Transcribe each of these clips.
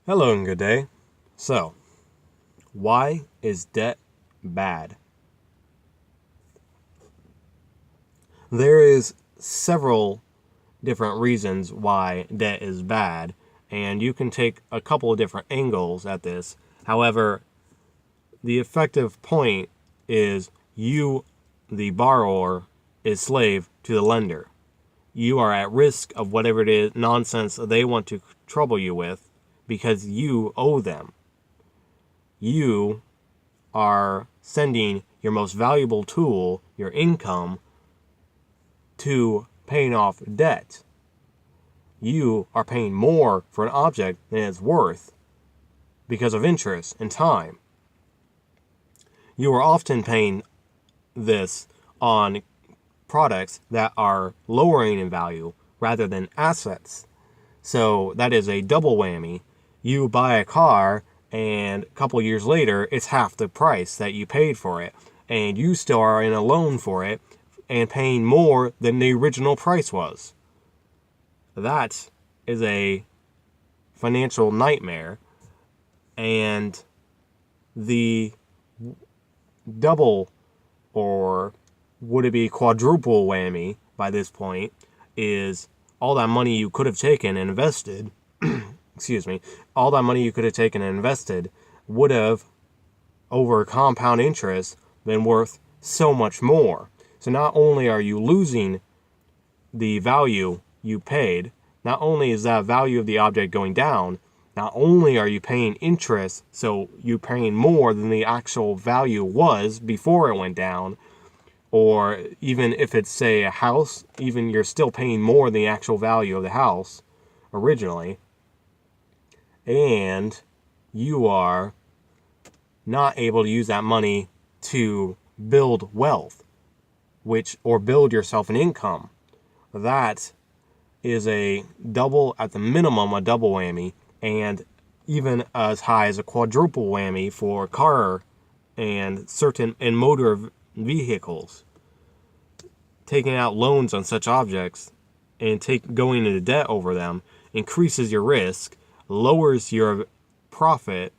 Hello and good day. So, why is debt bad? There is several different reasons why debt is bad, and you can take a couple of different angles at this. However, the effective point is you, the borrower, is slave to the lender. You are at risk of whatever it is nonsense they want to trouble you with because you owe them. You are sending your most valuable tool, your income, to paying off debt. You are paying more for an object than it's worth because of interest and time. You are often paying this on products that are lowering in value rather than assets. So that is a double whammy. You buy a car and a couple years later, it's half the price that you paid for it. And you still are in a loan for it and paying more than the original price was. That is a financial nightmare. And the double, or would it be quadruple whammy by this point, is all that money you could have taken and invested all that money you could have taken and invested would have, over compound interest, been worth so much more. So not only are you losing the value you paid, not only is that value of the object going down, not only are you paying interest, so you're paying more than the actual value was before it went down, or even if it's, say, a house, even you're still paying more than the actual value of the house originally. And you are not able to use that money to build wealth, or build yourself an income. That is a double, at the minimum, a double whammy, and even as high as a quadruple whammy for car and certain and motor vehicles. Taking out loans on such objects and going into debt over them increases your risk, lowers your profit,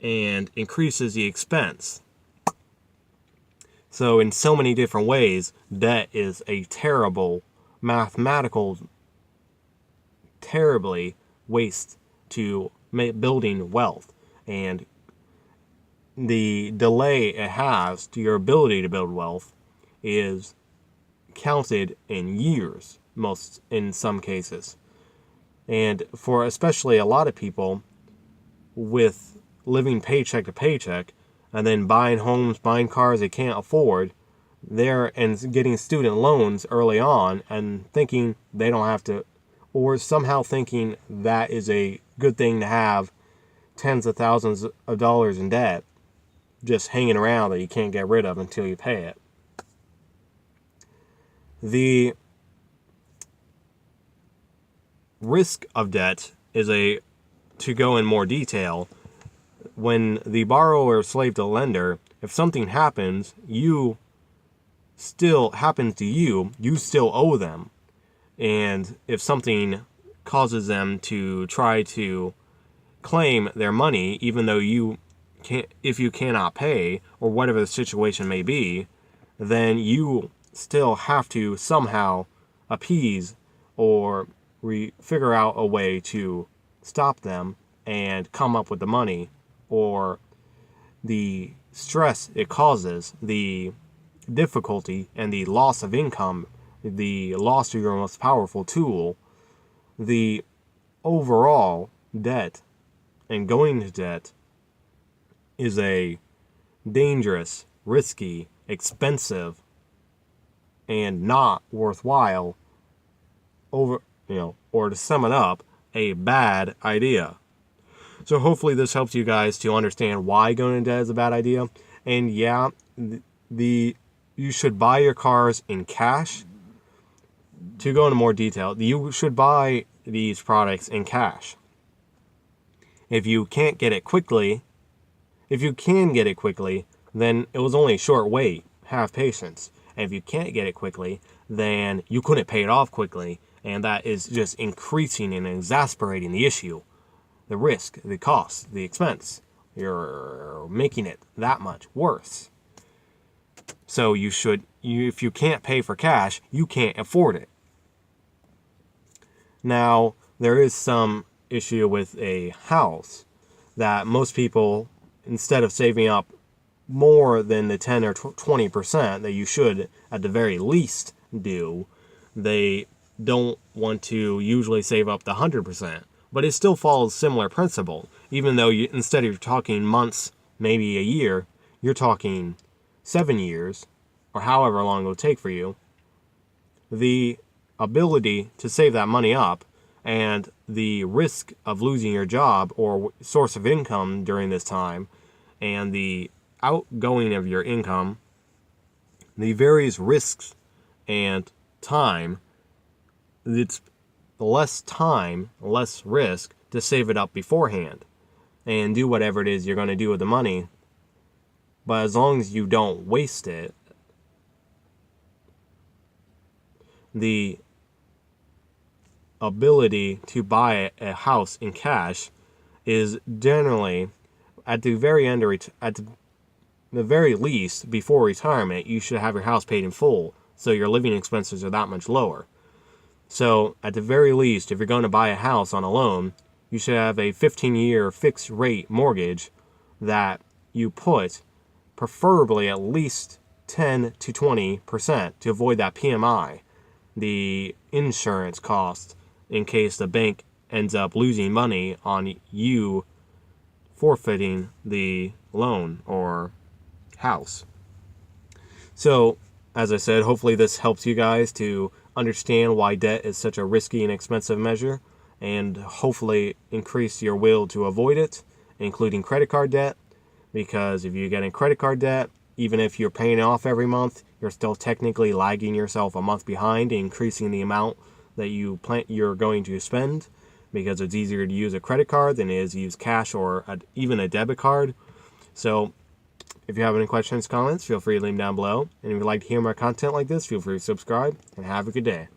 and increases the expense. So in so many different ways, debt is a terrible terribly waste to building wealth. And the delay it has to your ability to build wealth is counted in years, in some cases. And for especially a lot of people with living paycheck to paycheck and then buying homes, buying cars they can't afford, and getting student loans early on and thinking they don't have to, or somehow thinking that is a good thing to have tens of thousands of dollars in debt just hanging around that you can't get rid of until you pay it. The risk of debt is to go in more detail. When the borrower is slave to the lender, if something happens, you still owe them. And if something causes them to try to claim their money, even though if you cannot pay, or whatever the situation may be, then you still have to somehow appease or figure out a way to stop them and come up with the money, or the stress it causes, the difficulty and the loss of income, the loss of your most powerful tool, the overall debt and going into debt is a dangerous, risky, expensive, and not worthwhile, or to sum it up, a bad idea. So hopefully this helps you guys to understand why going into debt is a bad idea. And yeah, you should buy your cars in cash. To go into more detail, you should buy these products in cash. If you can get it quickly, then it was only a short wait. Have patience. And if you can't get it quickly, then you couldn't pay it off quickly. And that is just increasing and exasperating the issue. the risk, the cost, the expense. You're making it that much worse. So if you can't pay for cash, you can't afford it. Now, there is some issue with a house that most people, instead of saving up more than the 10 or 20% that you should at the very least do, they don't want to usually save up the 100%. But it still follows similar principle. Even though instead of talking months, maybe a year, you're talking 7 years, or however long it will take for you, the ability to save that money up and the risk of losing your job or source of income during this time and the outgoing of your income, the various risks and time, it's less time, less risk to save it up beforehand and do whatever it is you're going to do with the money. But as long as you don't waste it, the ability to buy a house in cash is generally at the very end, at the very least before retirement, you should have your house paid in full, so your living expenses are that much lower. So at the very least, if you're going to buy a house on a loan, you should have a 15-year fixed rate mortgage that you put preferably at least 10 to 20% to avoid that PMI, the insurance cost, in case the bank ends up losing money on you forfeiting the loan or house. So, as I said, hopefully this helps you guys to understand why debt is such a risky and expensive measure, and hopefully increase your will to avoid it, including credit card debt, because if you get in credit card debt, even if you're paying it off every month, you're still technically lagging yourself a month behind, increasing the amount that you're going to spend, because it's easier to use a credit card than it is to use cash or even a debit card. So if you have any questions, comments, feel free to leave them down below. And if you'd like to hear more content like this, feel free to subscribe, and have a good day.